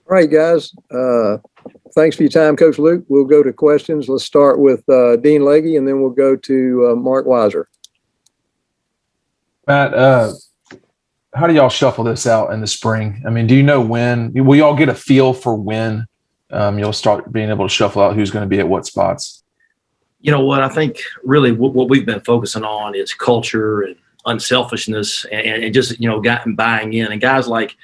All right, guys. Thanks for your time, Coach Luke. We'll go to questions. Let's start with Dean Legge, and then we'll go to Mark Weiser. Matt, how do y'all shuffle this out in the spring? I mean, do you know when? Will y'all get a feel for when you'll start being able to shuffle out who's going to be at what spots? You know what? I think really what we've been focusing on is culture and unselfishness and just, gotten buying in. And guys like,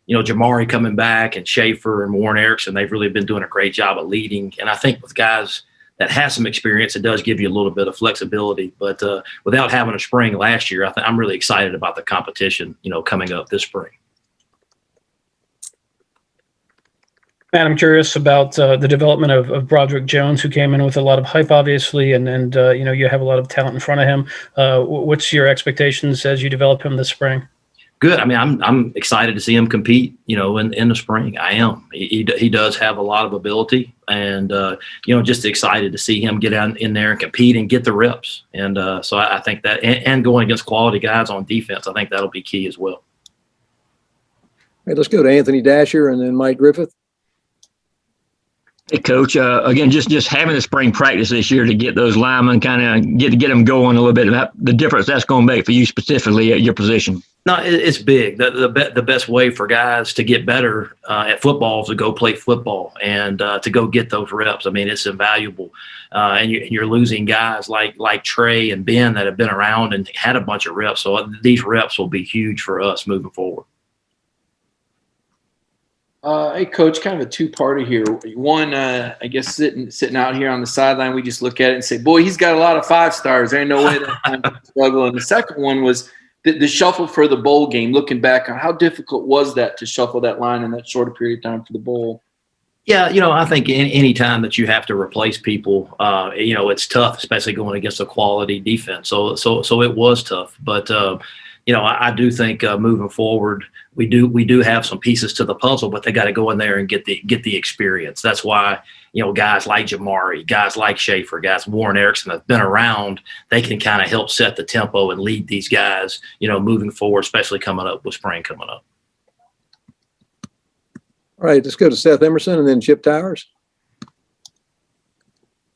Jamari coming back and Schaefer and Warren Erickson, they've really been doing a great job of leading. And I think with guys that has some experience, it does give you a little bit of flexibility. But without having a spring last year, I'm really excited about the competition, coming up this spring. Matt, I'm curious about the development of Broderick Jones, who came in with a lot of hype, obviously, and you have a lot of talent in front of him. What's your expectations as you develop him this spring? Good. I mean, I'm excited to see him compete, in the spring. I am. He does have a lot of ability, and just excited to see him get out in there and compete and get the reps. And so I think that, and going against quality guys on defense, I think that'll be key as well. Hey, let's go to Anthony Dasher and then Mike Griffith. Hey, Coach. Again, just having the spring practice this year to get those linemen kind of get them going a little bit about the difference that's going to make for you specifically at your position. No, it's big. The best way for guys to get better at football is to go play football and to go get those reps. I mean, it's invaluable. And you're losing guys like Trey and Ben that have been around and had a bunch of reps. So these reps will be huge for us moving forward. Hey, Coach, kind of a two-parter here. One, I guess sitting out here on the sideline, we just look at it and say, boy, he's got a lot of 5-stars. There ain't no way that kind of struggle. And the second one was the shuffle for the bowl game. Looking back on how difficult was that to shuffle that line in that shorter period of time for the bowl? Yeah, I think any time that you have to replace people, it's tough, especially going against a quality defense. So it was tough. But I do think moving forward, we do have some pieces to the puzzle, but they got to go in there and get the experience. That's why guys like Jamari, guys like Schaefer, guys Warren Erickson have been around. They can kind of help set the tempo and lead these guys, moving forward, especially coming up with spring coming up. All right, let's go to Seth Emerson and then Chip Towers.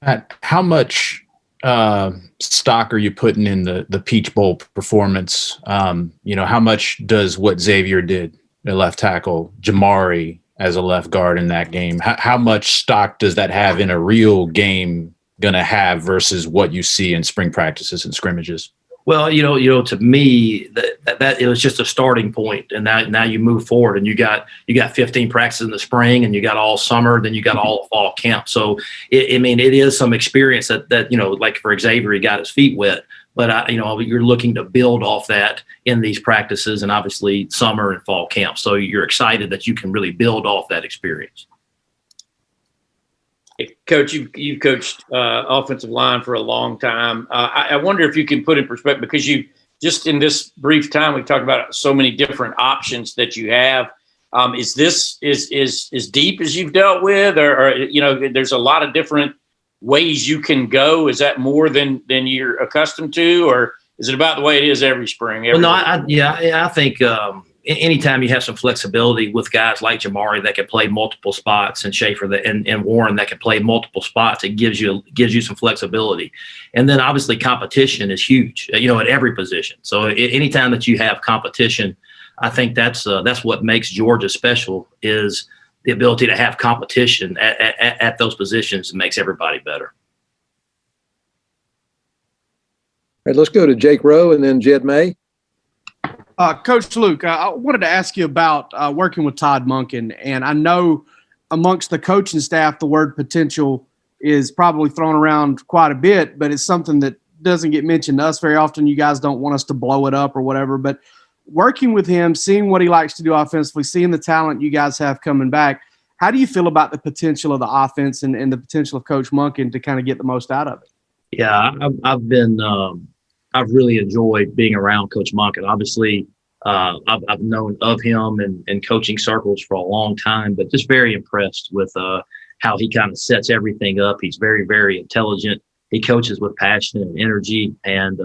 Matt, how much stock are you putting in the Peach Bowl performance? How much does what Xavier did at left tackle, Jamari as a left guard in that game, how much stock does that have in a real game going to have versus what you see in spring practices and scrimmages? Well, to me, that it was just a starting point, and now you move forward, and you got 15 practices in the spring, and you got all summer, then you got all fall camp. So, it is some experience that like for Xavier, he got his feet wet, but you're looking to build off that in these practices, and obviously summer and fall camp. So you're excited that you can really build off that experience. Coach, you've coached offensive line for a long time. I wonder if you can put in perspective, because you just in this brief time we talked about so many different options that you have. Is this as deep as you've dealt with, or there's a lot of different ways you can go? Is that more than you're accustomed to, or is it about the way it is every spring? I think. Anytime you have some flexibility with guys like Jamari that can play multiple spots and Schaefer and Warren that can play multiple spots, it gives you some flexibility. And then obviously competition is huge, at every position. So anytime that you have competition, I think that's what makes Georgia special, is the ability to have competition at those positions. It makes everybody better. All right, let's go to Jake Rowe and then Jed May. Coach Luke, I wanted to ask you about working with Todd Monken, and I know amongst the coaching staff, the word potential is probably thrown around quite a bit, but it's something that doesn't get mentioned to us very often. You guys don't want us to blow it up or whatever, but working with him, seeing what he likes to do offensively, seeing the talent you guys have coming back, how do you feel about the potential of the offense and the potential of Coach Monken to kind of get the most out of it? Yeah, I've really enjoyed being around Coach Monken. Obviously, I've known of him in coaching circles for a long time, but just very impressed with how he kind of sets everything up. He's very, very intelligent. He coaches with passion and energy, and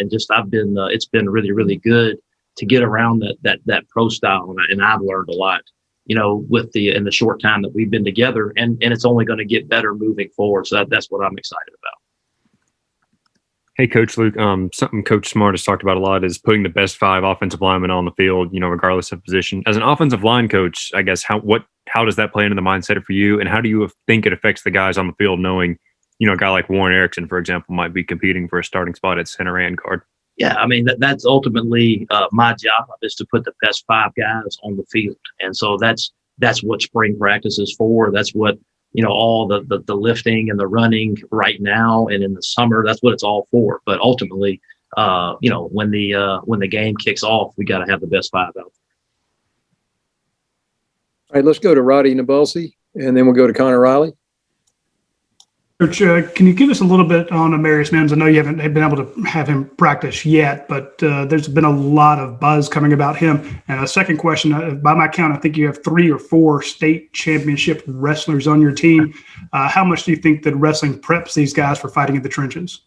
just it's been really, really good to get around that pro style, and I've learned a lot. in the short time that we've been together, and it's only going to get better moving forward. So that's what I'm excited about. Hey, Coach Luke. Something Coach Smart has talked about a lot is putting the best 5 offensive linemen on the field, regardless of position. As an offensive line coach, I guess how does that play into the mindset for you, and how do you think it affects the guys on the field, knowing, a guy like Warren Erickson, for example, might be competing for a starting spot at center and guard? Yeah, I mean that's ultimately my job is to put the best 5 guys on the field, and so that's what spring practice is for. That's what all the lifting and the running right now and in the summer. That's what it's all for. But ultimately, when the game kicks off, we got to have the best 5 out there. All right, let's go to Roddy Nabulsi, and then we'll go to Connor Riley. Coach, can you give us a little bit on Amarius Mims? I know you haven't been able to have him practice yet, but there's been a lot of buzz coming about him. And a second question, by my count, I think you have 3 or 4 state championship wrestlers on your team. How much do you think that wrestling preps these guys for fighting in the trenches?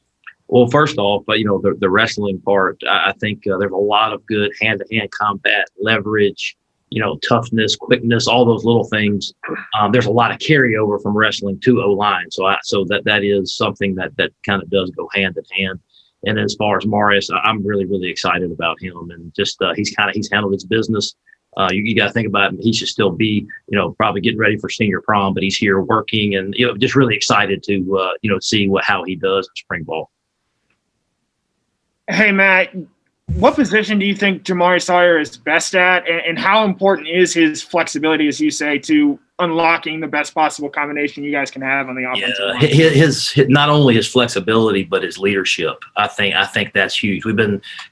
Well, first off, the wrestling part, I think there's a lot of good hand-to-hand combat, leverage, toughness, quickness, all those little things. There's a lot of carryover from wrestling to O-line. So that is something that kind of does go hand in hand. And as far as Marius, I'm really, really excited about him, and just he's handled his business. You got to think about him. He should still be, probably getting ready for senior prom, but he's here working, and just really excited to see how he does in spring ball. Hey, Matt, what position do you think Jamari Sawyer is best at, and how important is his flexibility, as you say, to unlocking the best possible combination you guys can have on the offensive line? His not only his flexibility, but his leadership. I think that's huge.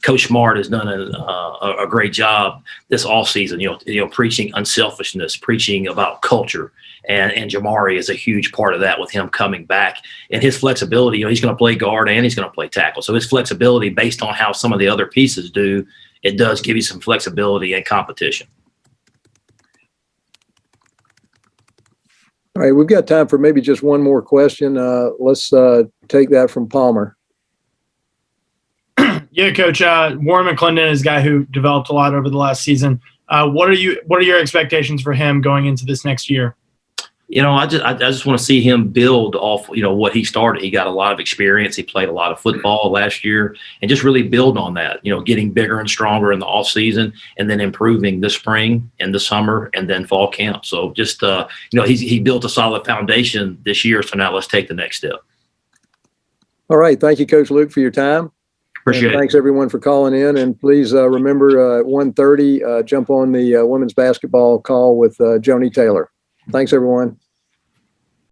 Coach Smart has done a great job this offseason, preaching unselfishness, preaching about culture. And Jamari is a huge part of that with him coming back. And his flexibility, he's going to play guard and he's going to play tackle. So his flexibility, based on how some of the other pieces do, it does give you some flexibility and competition. All right, we've got time for maybe just one more question. Let's take that from Palmer. Yeah, Coach. Warren McClendon is a guy who developed a lot over the last season. What are your expectations for him going into this next year? I just want to see him build off, what he started. He got a lot of experience. He played a lot of football last year, and just really build on that, getting bigger and stronger in the off season, and then improving this spring and the summer and then fall camp. So just, he built a solid foundation this year. So now let's take the next step. All right. Thank you, Coach Luke, for your time. Appreciate it. Thanks everyone for calling in. And please remember at 1:30, jump on the women's basketball call with Joni Taylor. Thanks, everyone.